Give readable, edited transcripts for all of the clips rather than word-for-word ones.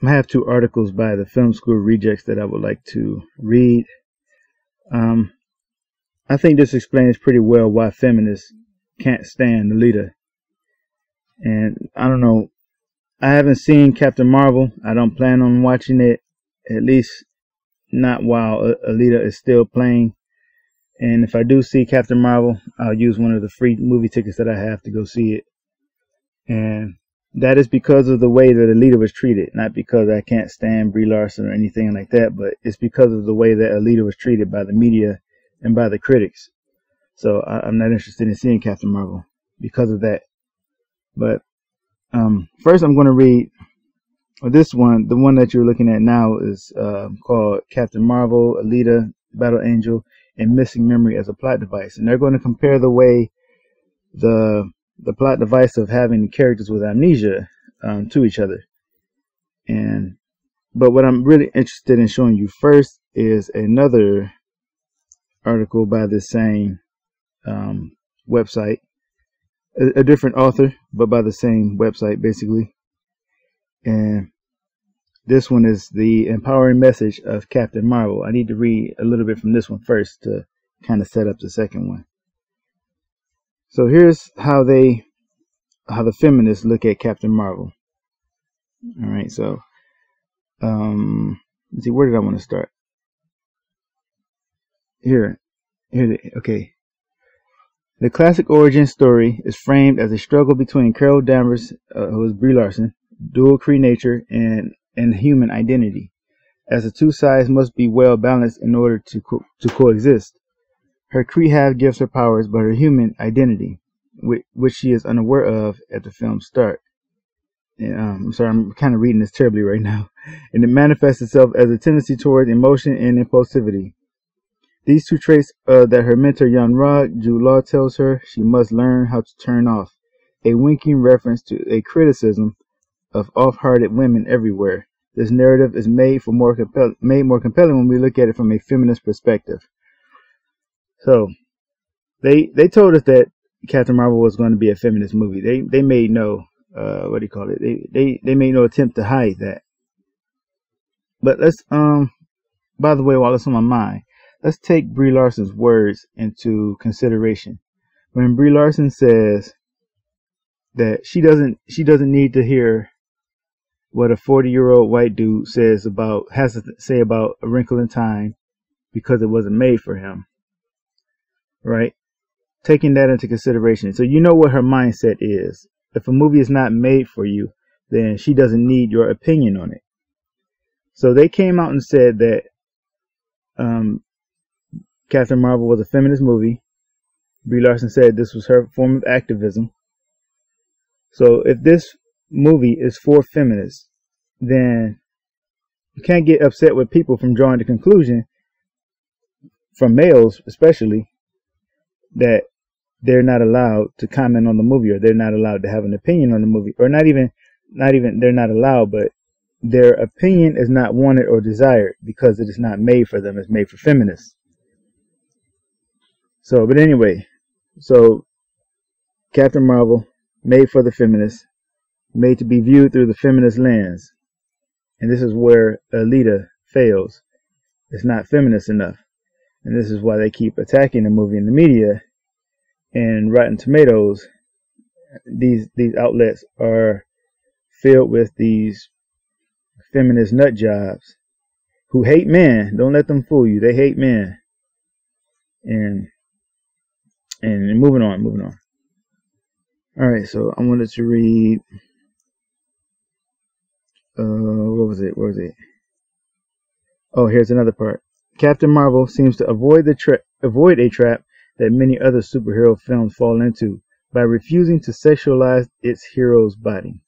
I have two articles by the Film School Rejects that I would like to read. I think this explains pretty well why feminists can't stand Alita. And I don't know, I haven't seen Captain Marvel. I don't plan on watching it, at least not while Alita is still playing. And if I do see Captain Marvel, I'll use one of the free movie tickets that I have to go see it. And that is because of the way that Alita was treated, not because I can't stand Brie Larson or anything like that, but it's because of the way that Alita was treated by the media and by the critics. So I'm not interested in seeing Captain Marvel because of that. But first I'm going to read this one. The one that you're looking at now is called Captain Marvel, Alita Battle Angel, and Missing Memory as a Plot Device. And they're going to compare the way the plot device of having characters with amnesia to each other. But what I'm really interested in showing you first is another article by the same website, a different author, but by the same website basically. And this one is the empowering message of Captain Marvel. I need to read a little bit from this one first to kind of set up the second one. So here's how the feminists look at Captain Marvel. All right, so let's see, where did I want to start? Okay. The classic origin story is framed as a struggle between Carol Danvers, who is Brie Larson, dual Kree nature and human identity, as the two sides must be well balanced in order to coexist. Her Kree half gives her powers, but her human identity, which she is unaware of at the film's start. And, I'm sorry, I'm kind of reading this terribly right now. And it manifests itself as a tendency towards emotion and impulsivity. These two traits that her mentor Young-Rog, Jude Law, tells her she must learn how to turn off, a winking reference to a criticism of off-hearted women everywhere. This narrative is made more compelling when we look at it from a feminist perspective. So they told us that Captain Marvel was going to be a feminist movie. They made no they made no attempt to hide that. But let's by the way, while it's on my mind, let's take Brie Larson's words into consideration. When Brie Larson says that she doesn't need to hear what a 40-year-old white dude has to say about A Wrinkle in Time because it wasn't made for him. Right? Taking that into consideration. So you know what her mindset is. If a movie is not made for you, then she doesn't need your opinion on it. So they came out and said that Captain Marvel was a feminist movie. Brie Larson said this was her form of activism. So if this movie is for feminists, then you can't get upset with people from drawing the conclusion, from males especially, that they're not allowed to comment on the movie, or they're not allowed to have an opinion on the movie, or not even they're not allowed, but their opinion is not wanted or desired because it is not made for them. It's made for feminists. So, but anyway, so Captain Marvel, made for the feminists, made to be viewed through the feminist lens. And this is where Alita fails. It's not feminist enough. And this is why they keep attacking the movie in the media. And Rotten Tomatoes, these outlets are filled with these feminist nut jobs who hate men. Don't let them fool you. They hate men. And moving on. All right, so I wanted to read. Where was it? Oh, here's another part. Captain Marvel seems to avoid a trap that many other superhero films fall into by refusing to sexualize its hero's body.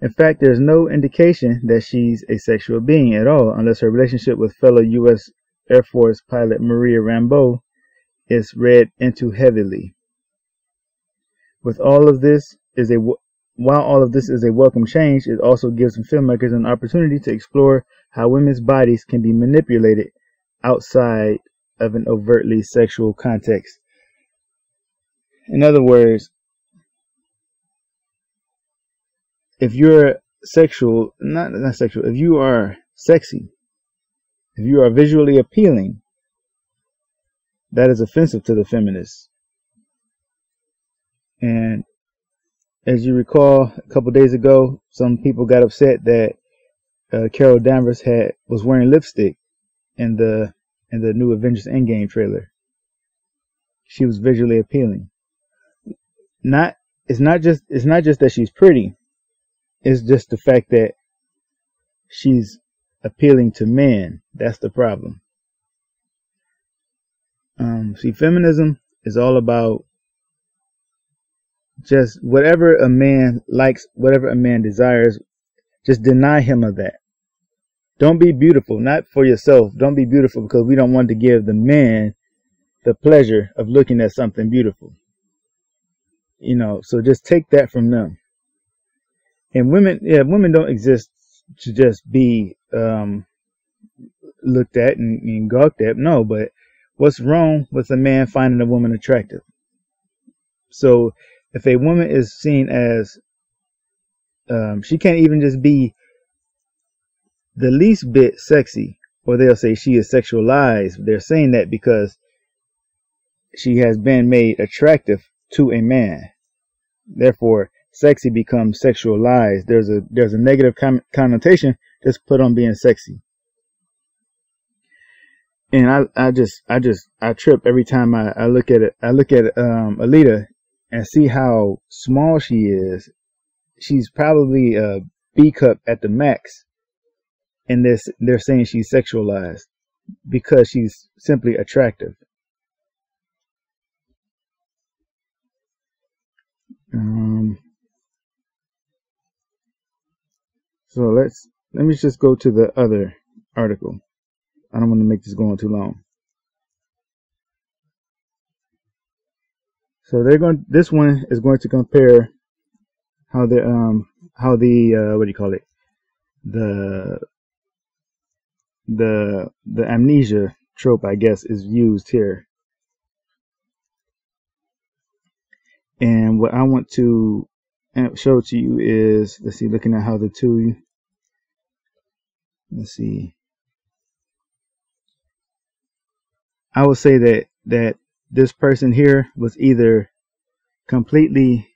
In fact, there's no indication that she's a sexual being at all, unless her relationship with fellow U.S. Air Force pilot Maria Rambeau is read into heavily. While all of this is a welcome change, it also gives filmmakers an opportunity to explore how women's bodies can be manipulated outside of an overtly sexual context. In other words, if you're sexual, not sexual, if you are sexy, if you are visually appealing, that is offensive to the feminists. And as you recall, a couple days ago, some people got upset that Carol Danvers was wearing lipstick in the new Avengers Endgame trailer. She was visually appealing. It's not just that she's pretty. It's just the fact that she's appealing to men. That's the problem. See, feminism is all about just whatever a man likes, whatever a man desires, just deny him of that. Don't be beautiful, not for yourself. Don't be beautiful because we don't want to give the man the pleasure of looking at something beautiful. So just take that from them. And women don't exist to just be looked at and gawked at. No, but what's wrong with a man finding a woman attractive? So if a woman is seen as, she can't even just be the least bit sexy, or they'll say she is sexualized. They're saying that because she has been made attractive to a man. Therefore, sexy becomes sexualized. There's a negative connotation just put on being sexy. And I trip every time I look at it. I look at Alita and see how small she is. She's probably a B cup at the max, and they're saying she's sexualized because she's simply attractive. So let me just go to the other article. I don't want to make this go on too long. So this one is going to compare how the what do you call it? The amnesia trope, I guess, is used here. And what I want to show to you is, let's see, looking at how the two, let's see. I would say that this person here was either completely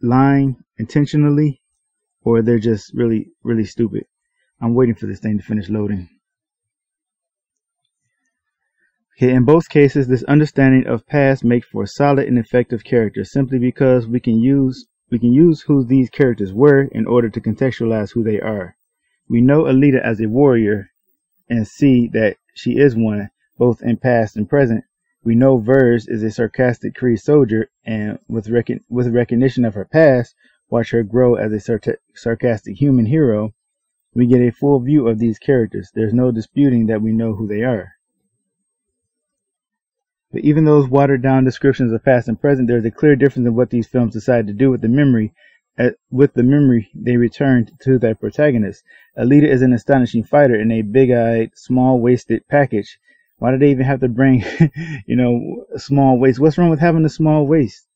lying intentionally, or they're just really, really stupid. I'm waiting for this thing to finish loading. Okay, in both cases, this understanding of past makes for solid and effective characters, simply because we can use who these characters were in order to contextualize who they are. We know Alita as a warrior and see that she is one, both in past and present. We know Verge is a sarcastic Kree soldier, and with recognition of her past, watch her grow as a sarcastic human hero. We get a full view of these characters. There's no disputing that we know who they are. But even those watered down descriptions of past and present, there's a clear difference in what these films decide to do with the memory. With the memory, they return to their protagonist. Alita is an astonishing fighter in a big-eyed, small-waisted package. Why do they even have to bring, a small waist? What's wrong with having a small waist?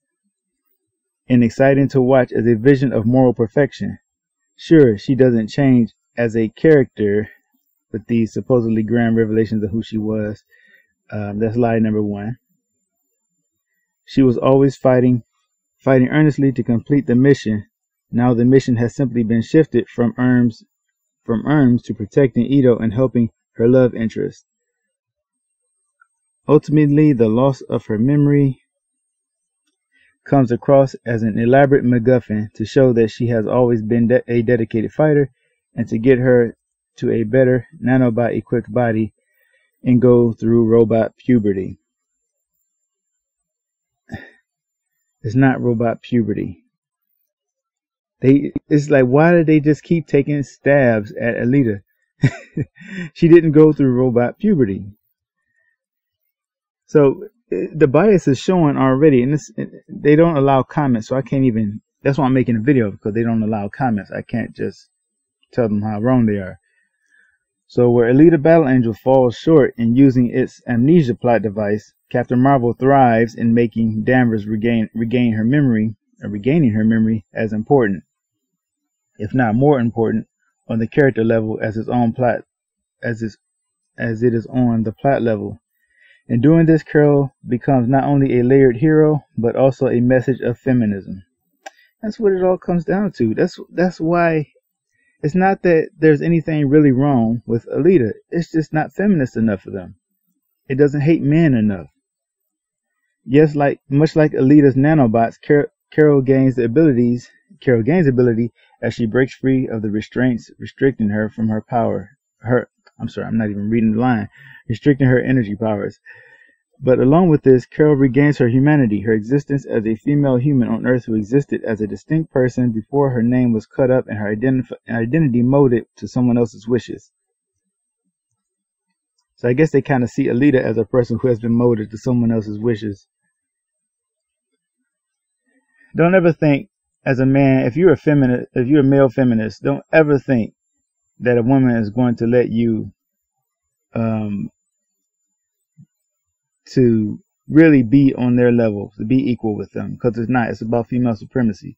And exciting to watch as a vision of moral perfection. Sure, she doesn't change as a character with these supposedly grand revelations of who she was. That's lie number one. She was always fighting earnestly to complete the mission. Now the mission has simply been shifted from Erms to protecting Ito and helping her love interest. Ultimately, the loss of her memory comes across as an elaborate MacGuffin to show that she has always been a dedicated fighter, and to get her to a better nanobot-equipped body and go through robot puberty. It's not robot puberty. It's like, why did they just keep taking stabs at Alita? She didn't go through robot puberty. So the bias is showing already, and they don't allow comments, so I can't even. That's why I'm making a video, because they don't allow comments. I can't just tell them how wrong they are. So where Alita Battle Angel falls short in using its amnesia plot device, Captain Marvel thrives in making Danvers regaining her memory as important. if not more important, on the character level as its own plot as it is on the plot level. In doing this, Carol becomes not only a layered hero, but also a message of feminism. That's what it all comes down to. That's why it's not that there's anything really wrong with Alita. It's just not feminist enough for them. It doesn't hate men enough. Yes, much like Alita's nanobots, Carol gains ability as she breaks free of the restraints restricting her from her power. I'm not even reading the line. Restricting her energy powers. But along with this, Carol regains her humanity, her existence as a female human on Earth who existed as a distinct person before her name was cut up and her identity molded to someone else's wishes. So I guess they kind of see Alita as a person who has been molded to someone else's wishes. Don't ever think, as a man, if you're a male feminist, don't ever think that a woman is going to let you to really be on their level, to be equal with them, because it's not. It's about female supremacy.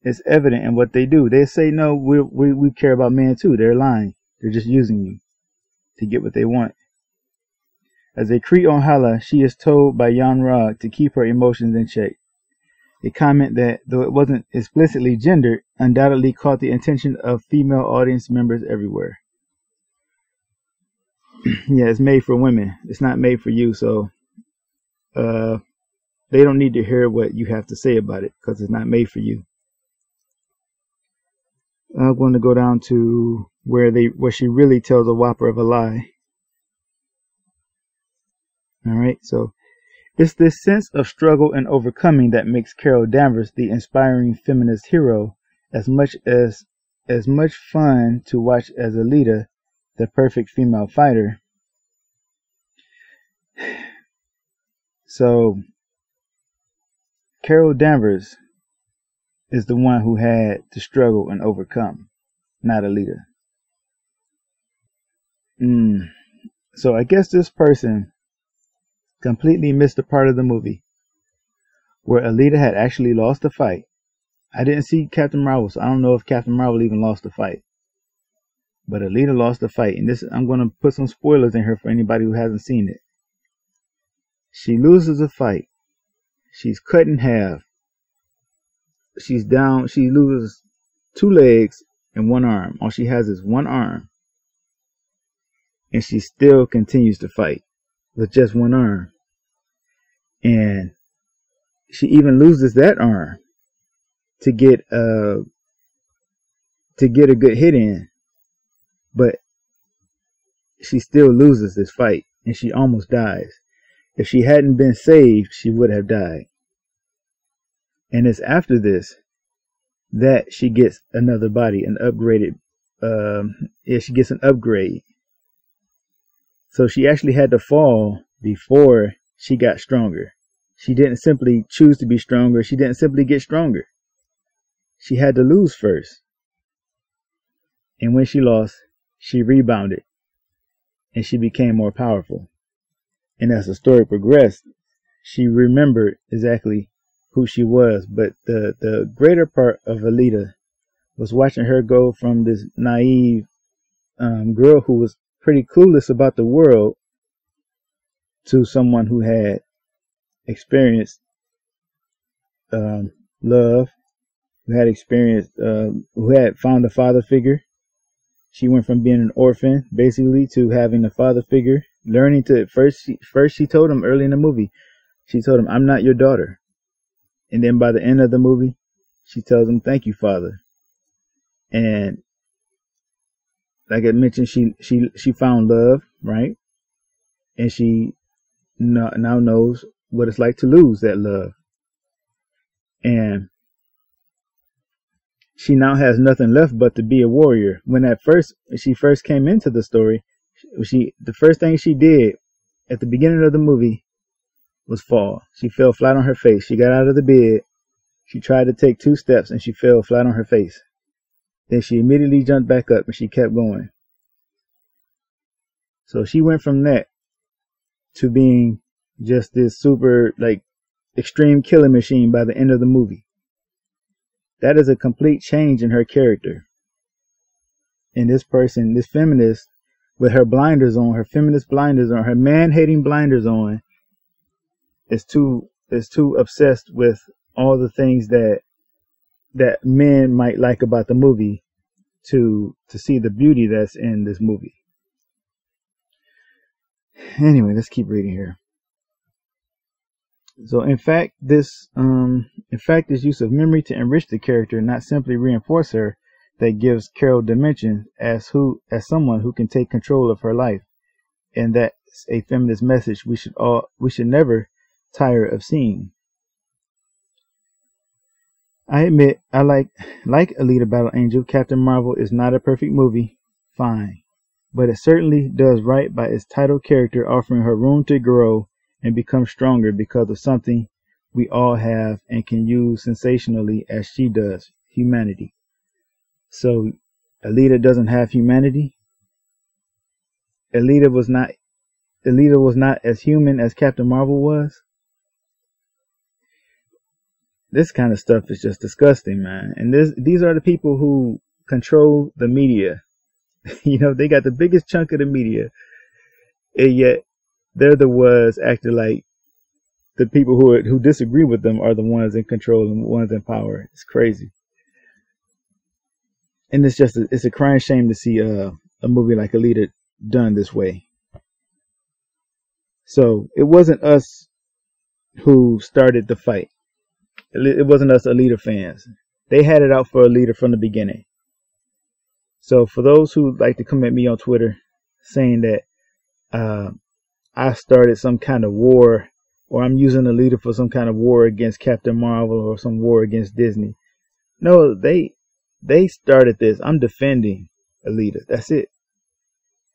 It's evident in what they do. They say, no, we care about men too. They're lying. They're just using you to get what they want. As a Cree on Hala, she is told by Jan Rog to keep her emotions in check. A comment that, though it wasn't explicitly gendered, undoubtedly caught the attention of female audience members everywhere. Yeah, it's made for women. It's not made for you, so they don't need to hear what you have to say about it because it's not made for you. I'm going to go down to where she really tells a whopper of a lie. All right, so it's this sense of struggle and overcoming that makes Carol Danvers the inspiring feminist hero as much fun to watch as Alita, the perfect female fighter. So Carol Danvers is the one who had to struggle and overcome, not Alita. So I guess this person completely missed a part of the movie where Alita had actually lost the fight. I didn't see Captain Marvel, so I don't know if Captain Marvel even lost the fight. But Alita lost the fight, and I'm going to put some spoilers in here for anybody who hasn't seen it. She loses a fight. She's cut in half. She's down. She loses 2 legs and 1 arm. All she has is 1 arm. And she still continues to fight with just 1 arm. And she even loses that arm to get a good hit in. But she still loses this fight, and she almost dies. If she hadn't been saved, she would have died. And it's after this that she gets another body, an upgraded, she gets an upgrade. So she actually had to fall before she got stronger. She didn't simply choose to be stronger. She didn't simply get stronger. She had to lose first. And when she lost, she rebounded. And she became more powerful. And as the story progressed, she remembered exactly who she was. But the greater part of Alita was watching her go from this naive girl who was pretty clueless about the world to someone who had experienced love, who had found a father figure. She went from being an orphan, basically, to having a father figure. Learning to first she told him early in the movie, she told him, "I'm not your daughter." And then by the end of the movie, she tells him, "Thank you, Father." And like I mentioned, she found love, right? And she now knows what it's like to lose that love. And she now has nothing left but to be a warrior. When she first came into the story, the first thing she did at the beginning of the movie was fall. She fell flat on her face. She got out of the bed. She tried to take 2 steps and she fell flat on her face. Then she immediately jumped back up and she kept going. So she went from that to being just this super, extreme killing machine by the end of the movie. That is a complete change in her character. And this person, this feminist, with her blinders on, her feminist blinders on, her man-hating blinders on, is too obsessed with all the things that men might like about the movie to see the beauty that's in this movie. Anyway, let's keep reading here. So in fact, this use of memory to enrich the character, not simply reinforce her, that gives Carol dimension as someone who can take control of her life. And that's a feminist message we should never tire of seeing. I admit I like Alita Battle Angel, Captain Marvel is not a perfect movie, fine. But it certainly does right by its title character, offering her room to grow and become stronger because of something we all have and can use sensationally as she does, humanity. So Alita doesn't have humanity. Alita was not as human as Captain Marvel was. This kind of stuff is just disgusting, man. And these are the people who control the media. You know, they got the biggest chunk of the media, and yet they're the ones acting like the people who disagree with them are the ones in control and the ones in power. It's crazy. And it's a crying shame to see a movie like Alita done this way. So it wasn't us who started the fight. It wasn't us Alita fans. They had it out for Alita from the beginning. So for those who like to come at me on Twitter saying that I started some kind of war, or I'm using Alita for some kind of war against Captain Marvel or some war against Disney. No, they started this. I'm defending Alita. That's it.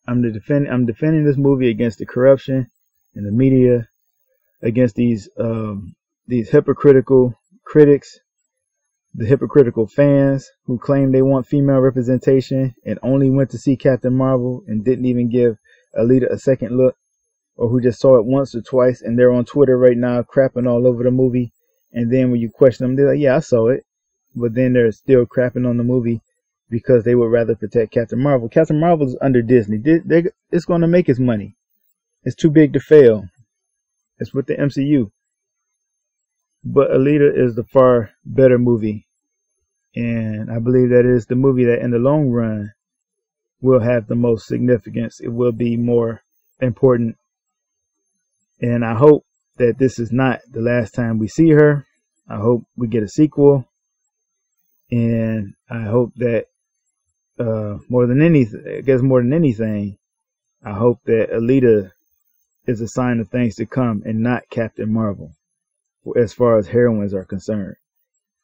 I'm defending this movie against the corruption in the media, against these hypocritical critics, the hypocritical fans who claim they want female representation and only went to see Captain Marvel and didn't even give Alita a second look, or who just saw it once or twice and they're on Twitter right now crapping all over the movie. And then when you question them, they're like, yeah, I saw it. But then they're still crapping on the movie because they would rather protect Captain Marvel. Captain Marvel is under Disney. It's going to make its money. It's too big to fail. It's with the MCU. But Alita is the far better movie. And I believe that is the movie that in the long run will have the most significance. It will be more important. And I hope that this is not the last time we see her. I hope we get a sequel. And I hope that more than anything, I hope that Alita is a sign of things to come and not Captain Marvel as far as heroines are concerned.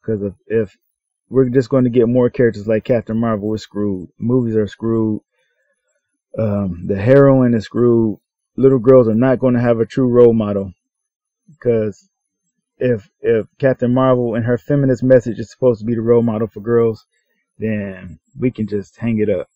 Because if we're just going to get more characters like Captain Marvel, we're screwed. Movies are screwed. The heroine is screwed. Little girls are not going to have a true role model, because if Captain Marvel and her feminist message is supposed to be the role model for girls, then we can just hang it up.